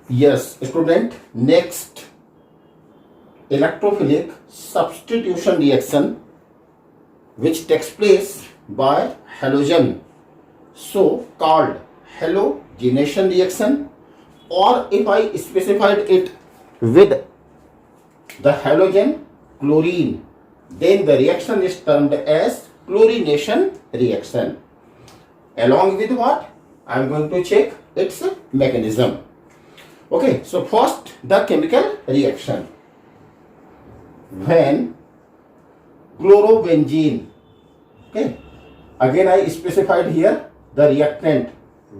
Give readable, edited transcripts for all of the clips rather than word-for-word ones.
Yes, student. Next, electrophilic substitution reaction which takes place by halogen, so called halogenation reaction, or if I specified it with the halogen chlorine, then the reaction is termed as chlorination reaction. Along with what? I am going to check its mechanism. Okay, so first the chemical reaction. When chlorobenzene, okay, again I specified here the reactant.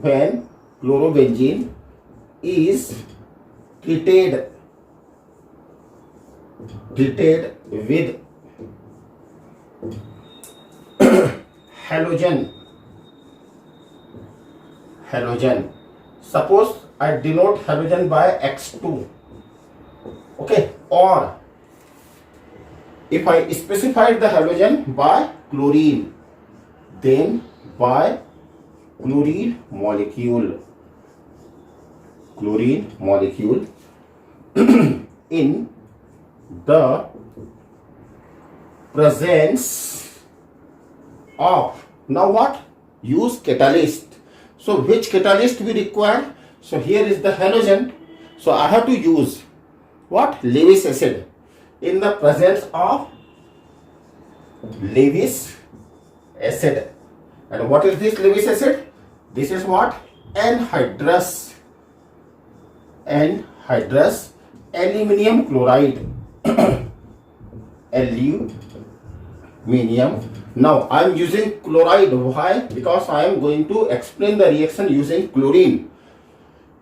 When chlorobenzene is treated with halogen. Suppose I denote halogen by X2. Okay, or if I specified the halogen by chlorine, then by chlorine molecule in the presence of, now what? Use catalyst. So which catalyst we require? So here is the halogen. So I have to use what? Lewis acid. In the presence of Lewis acid. And what is this Lewis acid? This is what? Anhydrous aluminium chloride. Aluminium. Now I am using chloride. Why? Because I am going to explain the reaction using chlorine.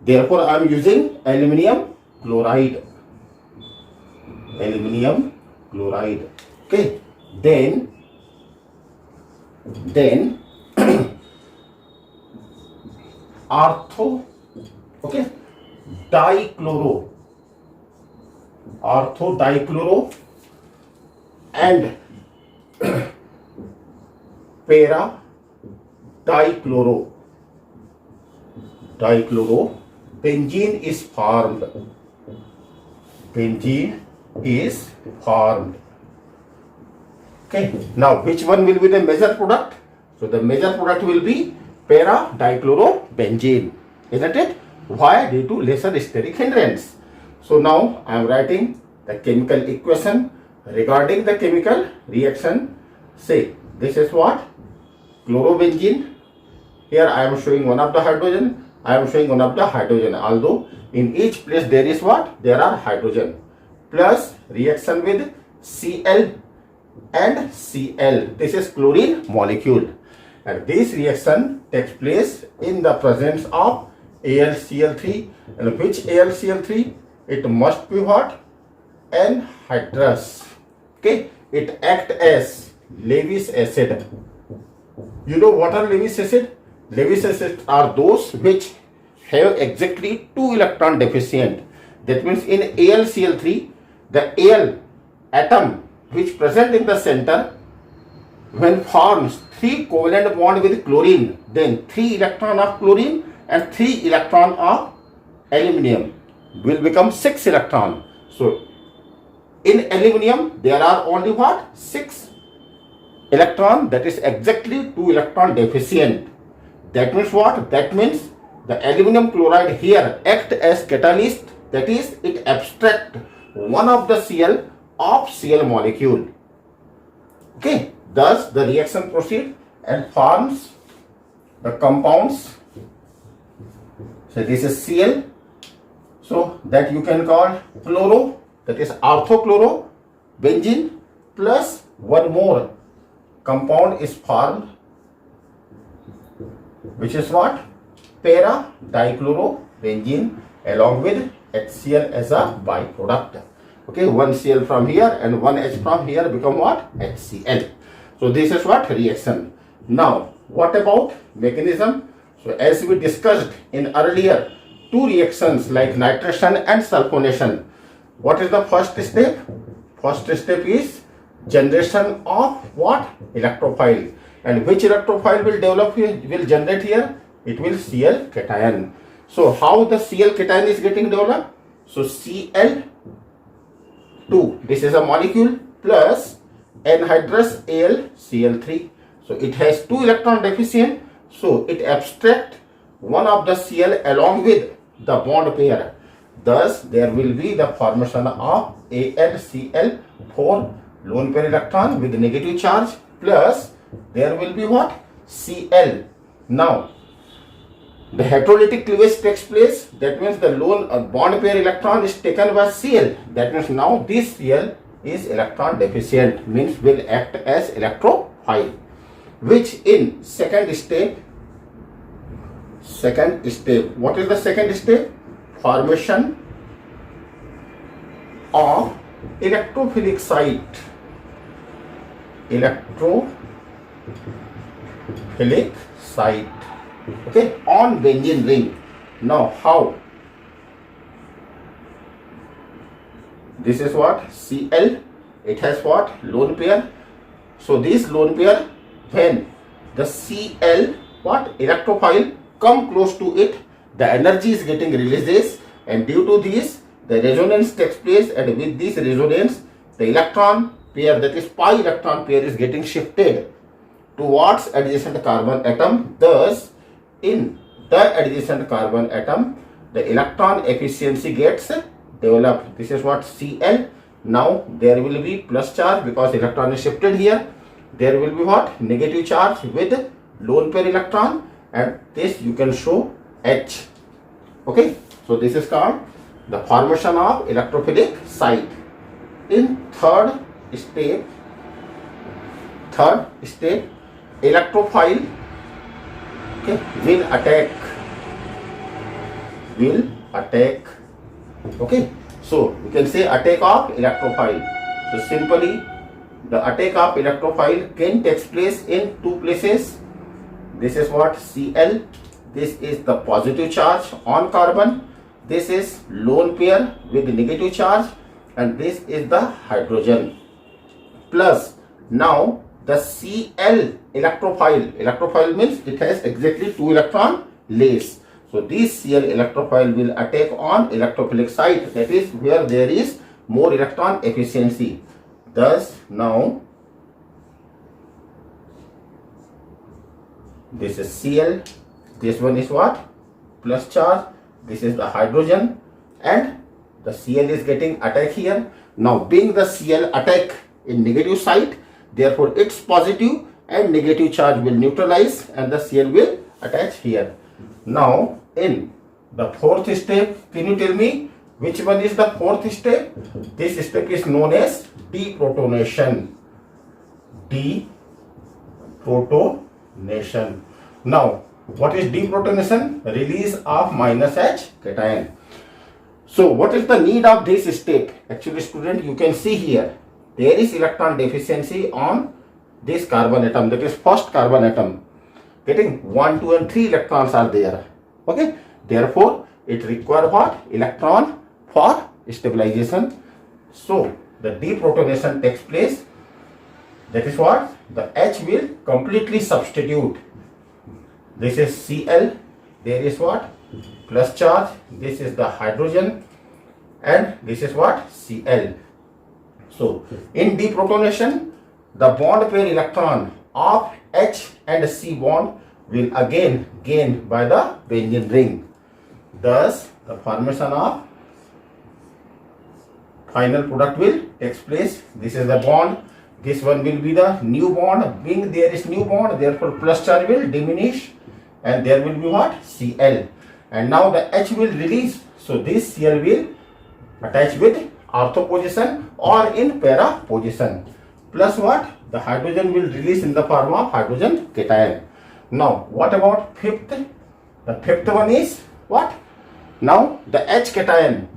Therefore I am using aluminium chloride. Okay. Then okay, dichloro and para dichloro benzene is formed. Okay, now which one will be the major product? So the major product will be para dichlorobenzene, isn't it? Why? Due to lesser steric hindrance. So now I am writing the chemical equation regarding the chemical reaction. Say this is what? Chlorobenzene. Here I am showing one of the hydrogen. Although in each place there is what? There are hydrogen. Plus reaction with Cl and Cl. This is chlorine molecule. And this reaction takes place in the presence of AlCl3. And which AlCl3? It must be what? Anhydrous. Okay. It acts as Lewis acid. You know what are Lewis acid? Lewis acids are those which have exactly 2 electron deficient. That means in AlCl3, the Al atom which present in the center, when forms 3 covalent bond with chlorine, then 3 electron of chlorine and 3 electron of aluminium will become 6 electron. So in aluminium there are only what? 6 electron, that is exactly 2 electron deficient. That means what? That means the aluminum chloride here act as catalyst, that is it abstract one of the Cl of Cl molecule. Okay, thus the reaction proceed and forms the compounds. So this is Cl, so that you can call chloro, that is orthochlorobenzene, plus one more compound is formed, which is what? Para dichlorobenzene along with HCl as a byproduct. Okay, one Cl from here and one H from here become what? HCl. So this is what? Reaction. Now what about mechanism? So as we discussed in earlier 2 reactions like nitration and sulfonation, what is the first step? First step is generation of what? Electrophile. And which electrophile will develop here, will generate here? It will Cl cation. So how the Cl cation is getting developed? So Cl2, this is a molecule, plus anhydrous AlCl3. So it has 2 electron deficient, so it abstract one of the Cl along with the bond pair. Thus there will be the formation of AlCl4 lone pair electron with negative charge, plus there will be what? Cl. Now the heterolytic cleavage takes place, that means the lone bond pair electron is taken by Cl. That means now this Cl is electron deficient, means will act as electrophile, which in second step, what is the second step? Formation of electrophilic site. Electrophilic site, okay, on benzene ring. Now how? This is what? Cl. It has what? Lone pair. So this lone pair, when the Cl what? Electrophile come close to it, the energy is getting released, and due to this the resonance takes place, and with this resonance the electron pair, that is pi electron pair, is getting shifted towards adjacent carbon atom. Thus in the adjacent carbon atom the electron efficiency gets developed. This is what? Cl. Now there will be plus charge because electron is shifted here. There will be what? Negative charge with lone pair electron, and this you can show H. Okay, so this is called the formation of electrophilic site. In third step, electrophile, okay, will attack. Okay, so we can say attack of electrophile. So simply the attack of electrophile can take place in 2 places. This is what? Cl. This is the positive charge on carbon. This is lone pair with negative charge, and this is the hydrogen. Plus now the Cl electrophile means it has exactly 2 electron less. So this Cl electrophile will attack on electrophilic site, that is where there is more electron efficiency. Thus now this is Cl, this one is what? Plus charge, this is the hydrogen, and the Cl is getting attack here. Now being the Cl attack in negative site, therefore its positive and negative charge will neutralize and the Cl will attach here. Now in the fourth step, can you tell me which one is the fourth step? This step is known as deprotonation. Deprotonation. Now what is deprotonation? Release of minus H cation. So what is the need of this step? Actually student, you can see here there is electron deficiency on this carbon atom, that is first carbon atom. Getting 1, 2 and 3 electrons are there. Okay, therefore it requires what? Electron for stabilization. So the deprotonation takes place. That is what? The H will completely substitute. This is Cl. There is what? Plus charge. This is the hydrogen, and this is what? Cl. So in deprotonation, the bond pair electron of H and C bond will again gain by the benzene ring. Thus the formation of final product will take place. This is the bond. This one will be the new bond. Being there is new bond, therefore plus charge will diminish, and there will be what? Cl. And now the H will release. So this Cl will attach with ortho position or in para position. Plus what? The hydrogen will release in the form of hydrogen cation. Now what about fifth? The fifth one is what? Now the H cation,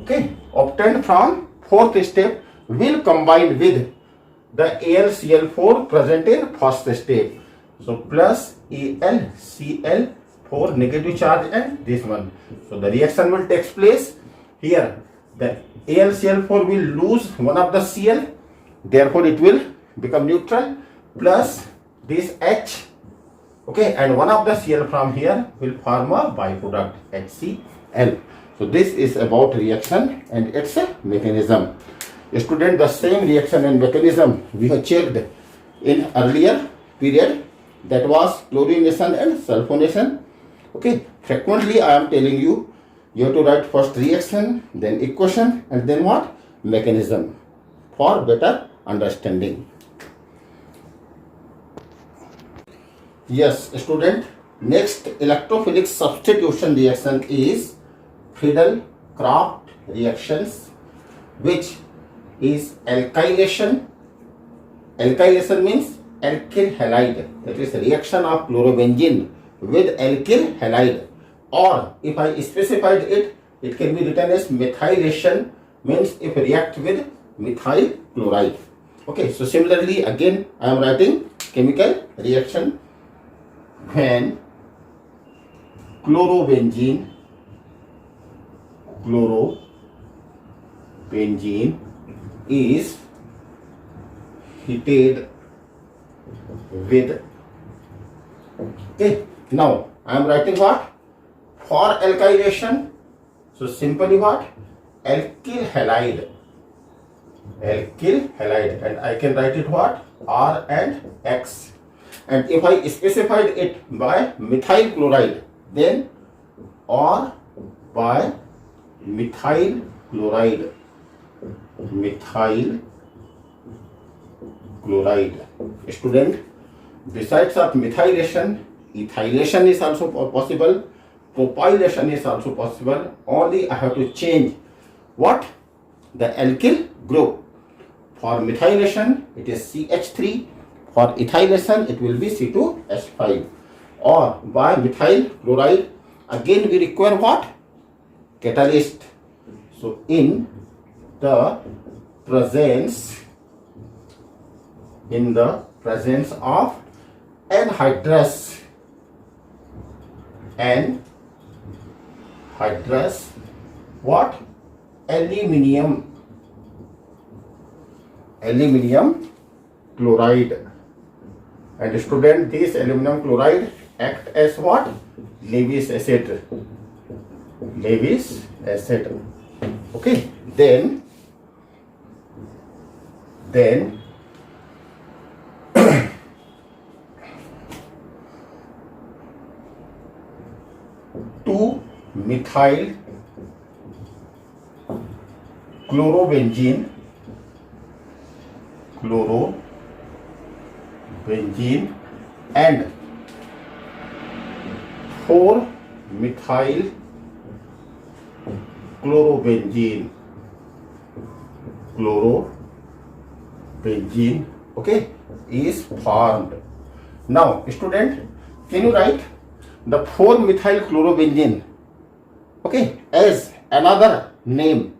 okay, obtained from fourth step will combine with the AlCl4 present in first step. So plus AlCl4 negative charge and this one. So the reaction will take place here. The AlCl4 will lose one of the Cl, therefore it will become neutral, plus this H, Okay, and one of the Cl from here will form a byproduct HCl. So this is about reaction and its mechanism. Student, the same reaction and mechanism we have checked in earlier period, that was chlorination and sulfonation. Okay, frequently I am telling you, you have to write first reaction, then equation, and then what? Mechanism, for better understanding. Yes, student, next electrophilic substitution reaction is Friedel-Crafts reactions, which is alkylation. Alkylation means alkyl halide. That is reaction of chlorobenzene with alkyl halide. Or if I specified it, it can be written as methylation, means if react with methyl chloride. Okay, so similarly again I am writing chemical reaction when chlorobenzene is heated with. Okay, now I am writing what? For alkylation, so simply what? Alkyl halide, and I can write it what? R and X. And if I specified it by methyl chloride, then or by methyl chloride. Student, besides of methylation, ethylation is also possible, propylation is also possible. Only I have to change what? The alkyl group. For methylation it is CH3, for ethylation it will be C2H5. Or by methyl chloride, again we require what? Catalyst. So in the presence of anhydrous what? Aluminium chloride. And student, this aluminum chloride act as what? Lewis acid. Okay, then two methyl chlorobenzene and 4 methyl chlorobenzene, okay, is formed. Now student, can you write the 4 methyl chlorobenzene, okay, as another name?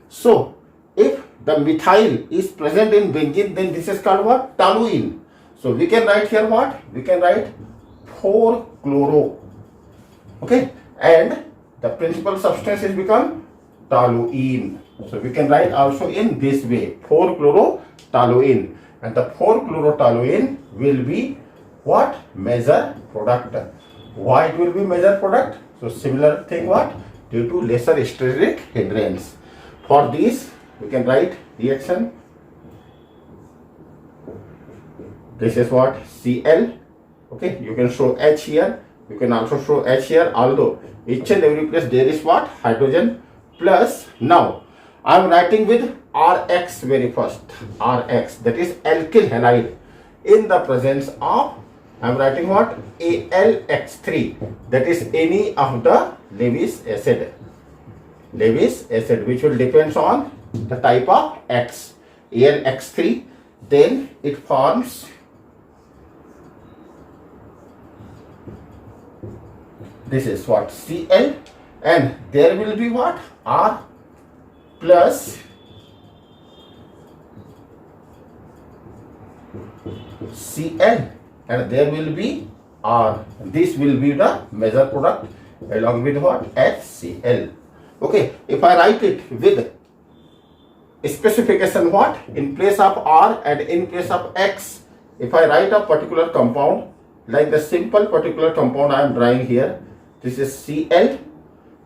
So if the methyl is present in benzene, then this is called what? Toluene. So we can write here what? We can write 4-chloro, okay, and the principal substance is become toluene. So we can write also in this way, 4-chlorotoluene, and the 4-chlorotoluene will be what? Major product. Why it will be major product? So similar thing what? Due to lesser steric hindrance. For this we can write reaction. This is what? Cl. Okay, you can show H here. You can also show H here. Although each and every place there is what? Hydrogen. Plus now I am writing with Rx very first. Rx, that is alkyl halide. In the presence of, I am writing what? AlX3, that is any of the Lewis acid, which will depends on the type of X. AlX3, then it forms this is what? Cl, and there will be what? R plus Cl, and there will be R. This will be the major product along with what? HCl. Okay, if I write it with specification what? In place of R and in place of X, if I write a particular compound, like the simple particular compound I am drawing here. This is Cl,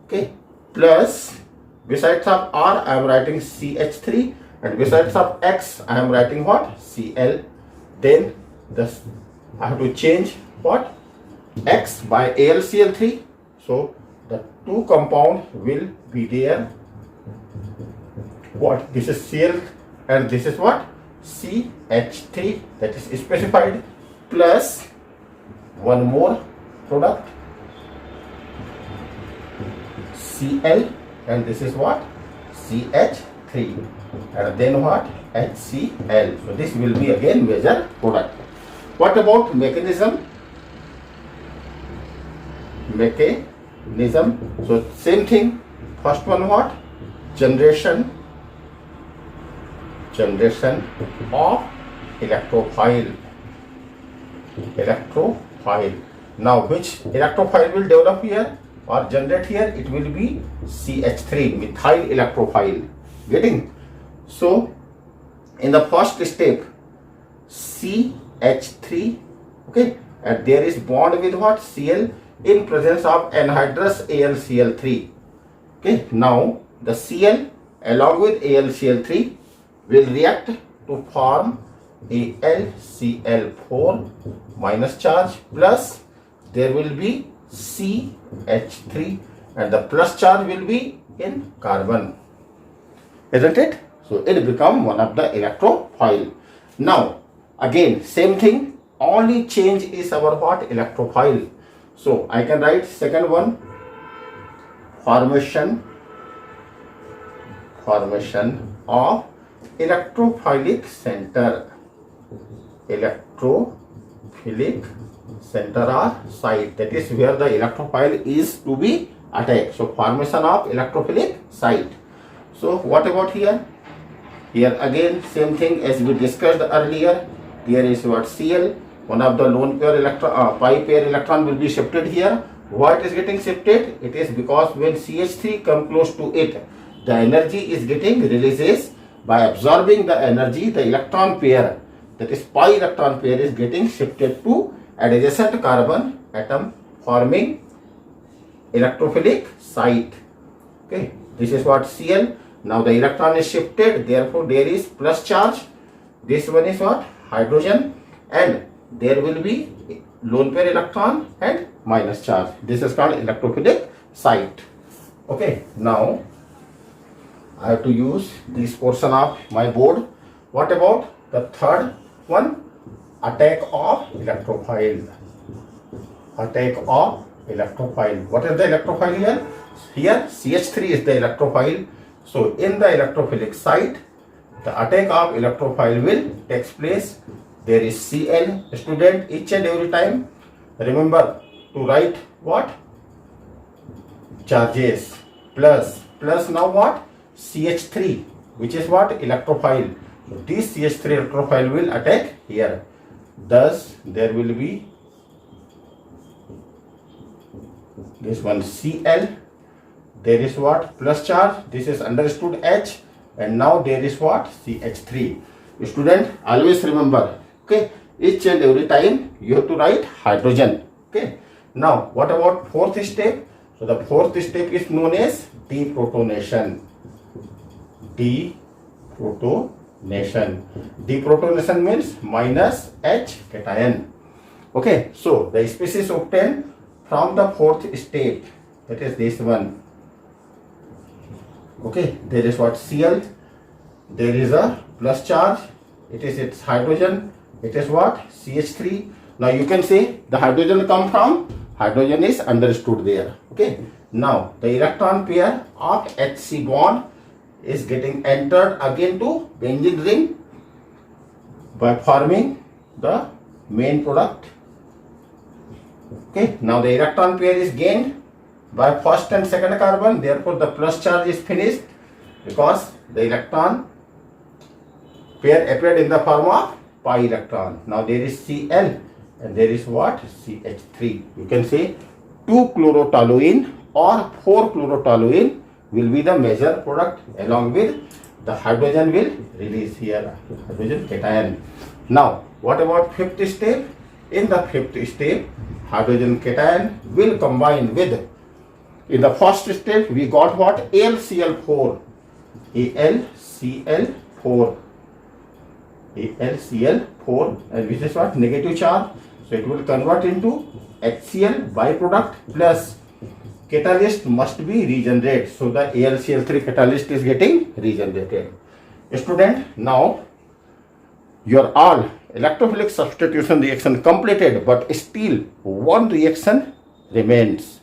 okay, plus besides of R I am writing CH3, and besides of X I am writing what? Cl. Then this I have to change what? X by AlCl3. So the two compound will be there. What? This is Cl and this is what? CH3, that is specified, plus one more product Cl, and this is what? CH3, and then what? HCl. So this will be again major product. What about mechanism? So same thing. First one what? Generation of electrophile. Now which electrophile will develop here or generate here? It will be CH3, methyl electrophile. Getting? So in the first step, CH3, okay, and there is bond with what? Cl in presence of anhydrous AlCl3. Okay, now the Cl along with AlCl3 will react to form AlCl4 minus charge, plus there will be CH3 and the plus charge will be in carbon, isn't it? So it become one of the electrophile. Now again same thing, only change is our what? Electrophile. So I can write second one, formation of electrophilic center. Electrophilic center or site, that is where the electrophile is to be attacked. So formation of electrophilic site. So what about here? Here again same thing as we discussed earlier. Here is what? Cl, one of the lone pair electron, pi pair electron will be shifted here. Why it is getting shifted? It is because when CH3 come close to it, the energy is getting releases. By absorbing the energy, the electron pair, that is pi electron pair, is getting shifted to adjacent carbon atom, forming electrophilic site. Okay, this is what? Cl. Now the electron is shifted, therefore there is plus charge. This one is what? Hydrogen, and there will be lone pair electron and minus charge. This is called electrophilic site. Okay, now I have to use this portion of my board. What about the third one? Attack of electrophile. What is the electrophile here? Here CH3 is the electrophile. So in the electrophilic site, the attack of electrophile will take place. There is Cl, student, each and every time remember to write what? Charges, plus now what? CH3, which is what? Electrophile. So this CH3 electrophile will attack here. Thus there will be this one Cl. There is what? Plus charge. This is understood H, and now there is what? CH3. Student, always remember, okay, each and every time you have to write hydrogen. Okay. Now what about fourth step? So the fourth step is known as deprotonation. Deprotonation means minus H cation. Okay, so the species obtained from the fourth step, that is this one. Okay, there is what? Cl, there is a plus charge, it is its hydrogen, it is what? CH3. Now you can say the hydrogen come from, hydrogen is understood there. Okay, now the electron pair of Hc bond is getting entered again to benzene ring by forming the main product. Okay, now the electron pair is gained by first and second carbon, therefore the plus charge is finished because the electron pair appeared in the form of pi electron. Now there is Cl and there is what? CH3. You can say 2-chlorotoluene or 4-chlorotoluene will be the major product, along with the hydrogen will release here, hydrogen cation. Now what about fifth step? In the fifth step, hydrogen cation will combine with, in the first step we got what? AlCl4, AlCl4, AlCl4, and which is what? Negative charge. So it will convert into HCl byproduct plus catalyst must be regenerated. So the AlCl3 catalyst is getting regenerated. Student, now your all electrophilic substitution reaction completed, but still one reaction remains.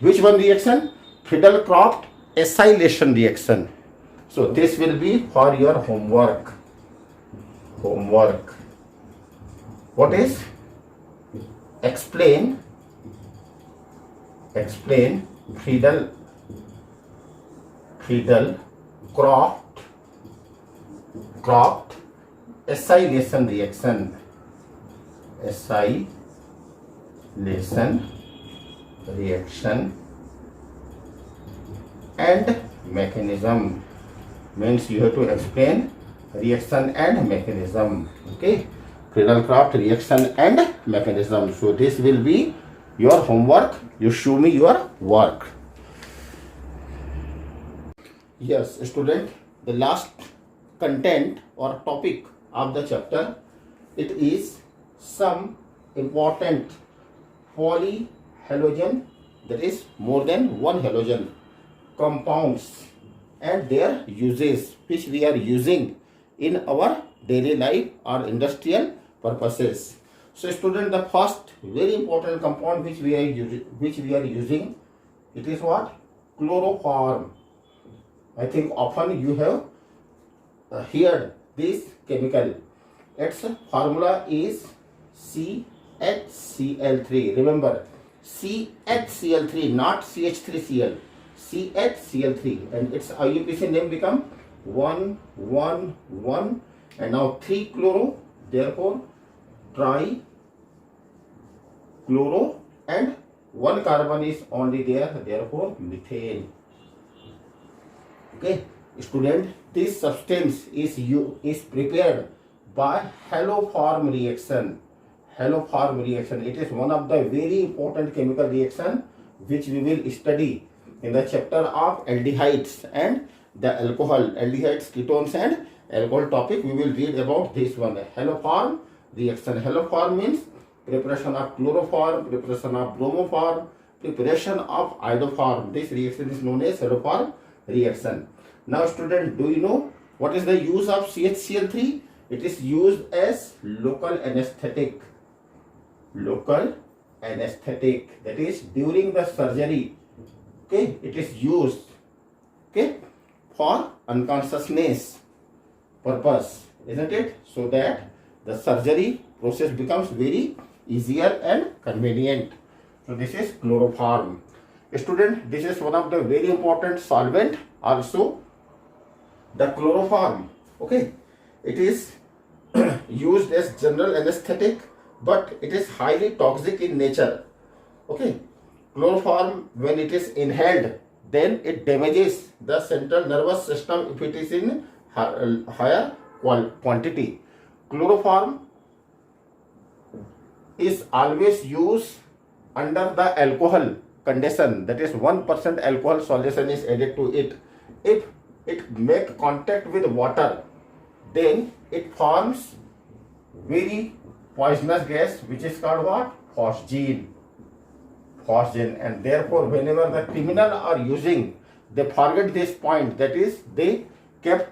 Which one reaction? Friedel-Crafts acylation reaction. So this will be for your homework. What is? Explain Friedel-Crafts acylation reaction and mechanism. Means you have to explain reaction and mechanism. Okay, Friedel-Crafts reaction and mechanism. So this will be your homework. You show me your work. Yes, student, the last content or topic of the chapter, it is some important polyhalogen, that is more than one halogen compounds and their uses, which we are using in our daily life or industrial purposes. So student, the first very important compound which we are using, it is what? Chloroform. I think often you have heard this chemical. Its formula is CHCl3. Remember, CHCl3, not CH3Cl. CHCl3, and its IUPAC name become 1,1,1, and now 3 chloro, therefore trichloro, and 1 carbon is only there, therefore methane. Okay, student, this substance is prepared by haloform reaction. It is one of the very important chemical reaction which we will study in the chapter of aldehydes and the alcohol, aldehydes, ketones and alcohol topic. We will read about this one, haloform reaction. Haloform means preparation of chloroform, preparation of bromoform, preparation of iodoform. This reaction is known as haloform reaction. Now student, do you know what is the use of CHCl3? It is used as local anesthetic. That is during the surgery. Okay, it is used, okay, for unconsciousness purpose, isn't it? So that the surgery process becomes very easier and convenient. So this is chloroform. Student, this is one of the very important solvent also, the chloroform. Okay, it is used as general anesthetic, but it is highly toxic in nature. Okay, chloroform, when it is inhaled, then it damages the central nervous system if it is in higher quantity. Chloroform is always used under the alcohol condition, that is 1% alcohol solution is added to it. If it make contact with water, then it forms very poisonous gas which is called what? Phosgene. And therefore whenever the criminal are using, they forget this point, that is they kept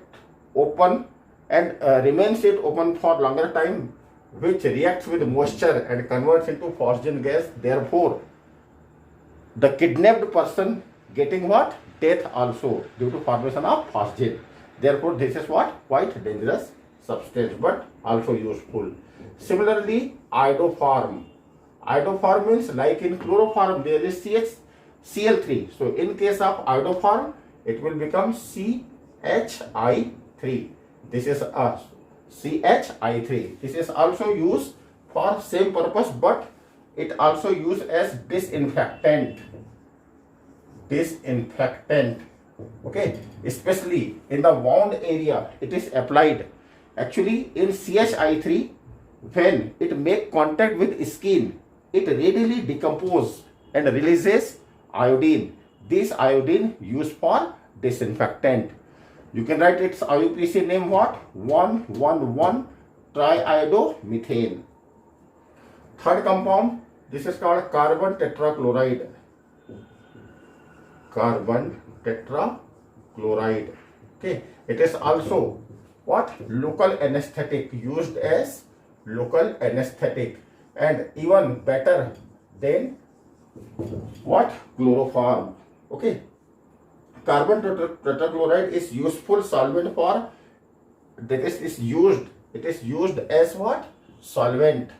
open and remains it open for longer time, which reacts with moisture and converts into phosgene gas. Therefore the kidnapped person getting what? Death also due to formation of phosgene. Therefore this is what? Quite dangerous substance, but also useful. Similarly, iodoform. Iodoform means, like in chloroform there is CHCl3. So in case of iodoform, it will become CHI3. This is CHI3. This is also used for same purpose, but it also used as disinfectant. Okay, especially in the wound area it is applied. Actually in CHI3 when it make contact with skin, it readily decomposes and releases iodine. This iodine used for disinfectant. You can write its IUPAC name what? 1,1,1 triiodomethane. Third compound, this is called carbon tetrachloride. Carbon tetrachloride. Okay, it is also what? Local anesthetic, used as local anesthetic, and even better than what? Chloroform. Okay, carbon tetrachloride is useful solvent for, that is used, it is used as what? Solvent.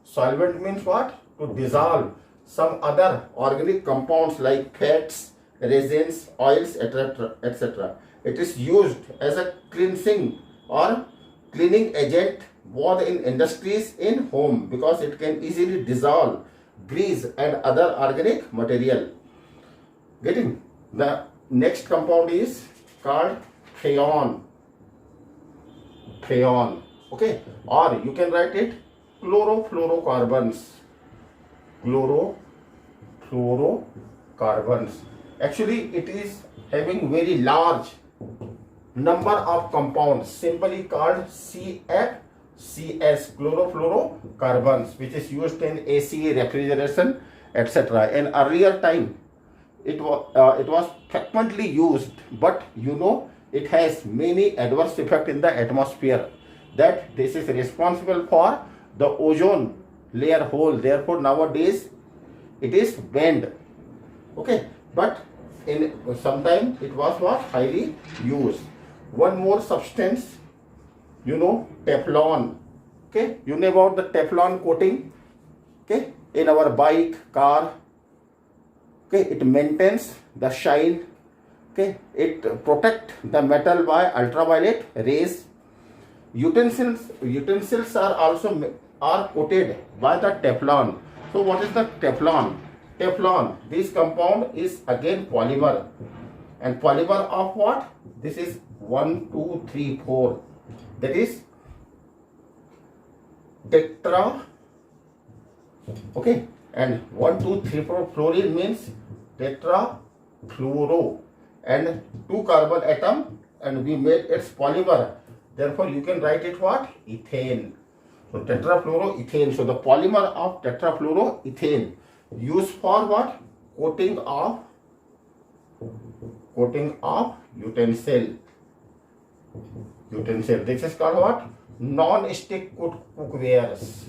Solvent means what? To dissolve some other organic compounds like fats, resins, oils, etc., etc. It is used as a cleansing or cleaning agent both in industries in home, because it can easily dissolve grease and other organic material. Getting? The next compound is called freon. Freon. Okay, or you can write it chlorofluorocarbons. Chlorofluorocarbons. Actually, it is having very large number of compounds, simply called CFCs, chlorofluorocarbons, which is used in AC, refrigeration, etc. In earlier time, it was frequently used, but you know it has many adverse effects in the atmosphere. That this is responsible for the ozone layer hole. Therefore, nowadays it is banned. Okay, but in sometime it was what? Highly used. One more substance, you know, Teflon. Okay, you know about the Teflon coating. Okay, in our bike, car. Okay, it maintains the shine. Okay, it protect the metal by ultraviolet rays. Utensils are also coated by the Teflon. So what is the Teflon? Teflon, this compound is again polymer, and polymer of what? This is 1, 2, 3, 4. That is tetra. Okay, and 1, 2, 3, 4 fluorine means tetrafluoro, and 2 carbon atom, and we made its polymer. Therefore, you can write it what? Ethane. So tetrafluoroethane. So the polymer of tetrafluoroethane used for what? Coating of utensil. This is called what? Non-stick cookwares.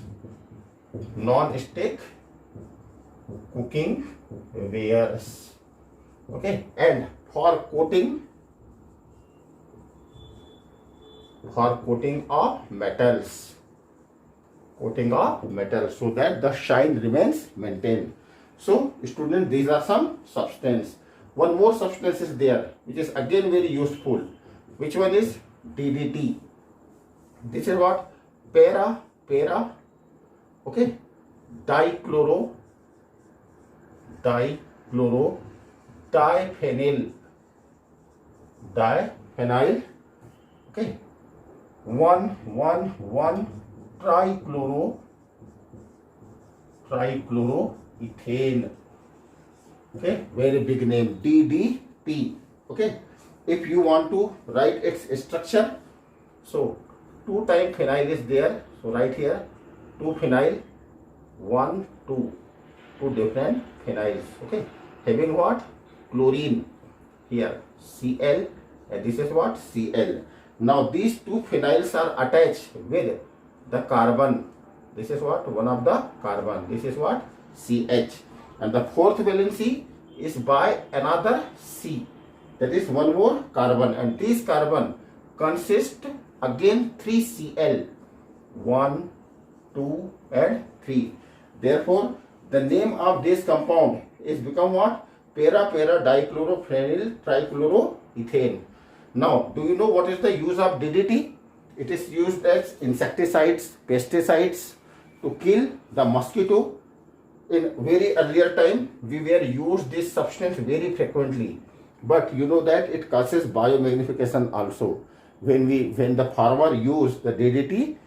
Non-stick cooking wares. Okay, and for coating of metals. So that the shine remains maintained. So student, these are some substance. One more substance is there, which is again very useful. Which one is? DDT. This is what? Para, okay, diphenyl, okay, 1,1,1 trichloroethane. Okay, very big name, DDT. Okay, if you want to write its structure, so 2 times phenyl is there. So write here 2 phenyl, 1, 2, 2 different phenyls. Okay, having what? Chlorine here, Cl, and this is what? Cl. Now these 2 phenyls are attached with the carbon. This is what? One of the carbon. This is what? CH. And the 4th valency is by another C. That is one more carbon. And this carbon consists again 3 Cl. 1, 2, and 3. Therefore, the name of this compound is become what? Para-dichlorofenyl trichloroethane. Now, do you know what is the use of DDT? It is used as insecticides, pesticides to kill the mosquito. In very earlier time, we were used this substance very frequently. But you know that it causes biomagnification also. When the farmer use the DDT,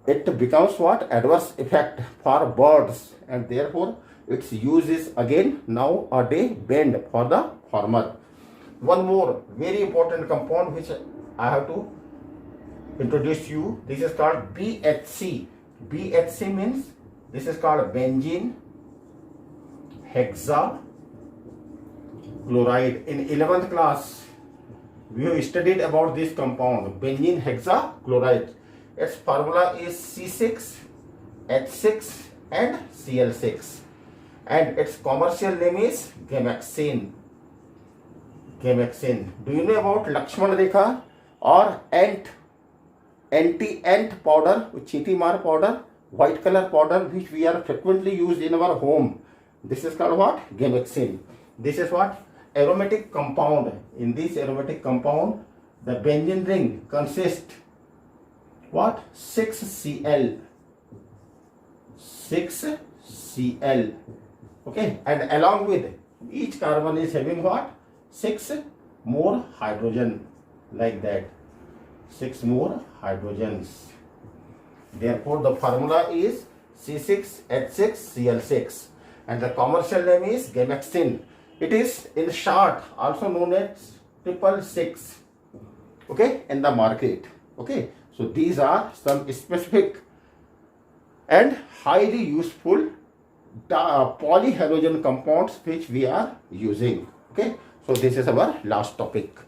it becomes what? Adverse effect for birds, and therefore its use is again nowadays banned for the farmer. One more very important compound which I have to introduce you. This is called BHC. BHC means this is called benzene hexachloride. In 11th class, we have studied about this compound, benzene hexachloride. Its formula is C6H6 and Cl6, and its commercial name is Gamexin. Gamexin. Do you know about Lakshman Rekha or anti-ant powder, Chiti Mar powder, white color powder which we are frequently used in our home? This is called what? Gamexin. This is what? Aromatic compound. In this aromatic compound, the benzene ring consists what? 6Cl. 6Cl. Okay, and along with each carbon is having what? 6 more hydrogen, like that. 6 more hydrogens. Therefore, the formula is C6H6Cl6, and the commercial name is Gamexin. It is in short also known as 666. Okay, in the market. Okay, so these are some specific and highly useful polyhalogen compounds which we are using. Okay, so this is our last topic.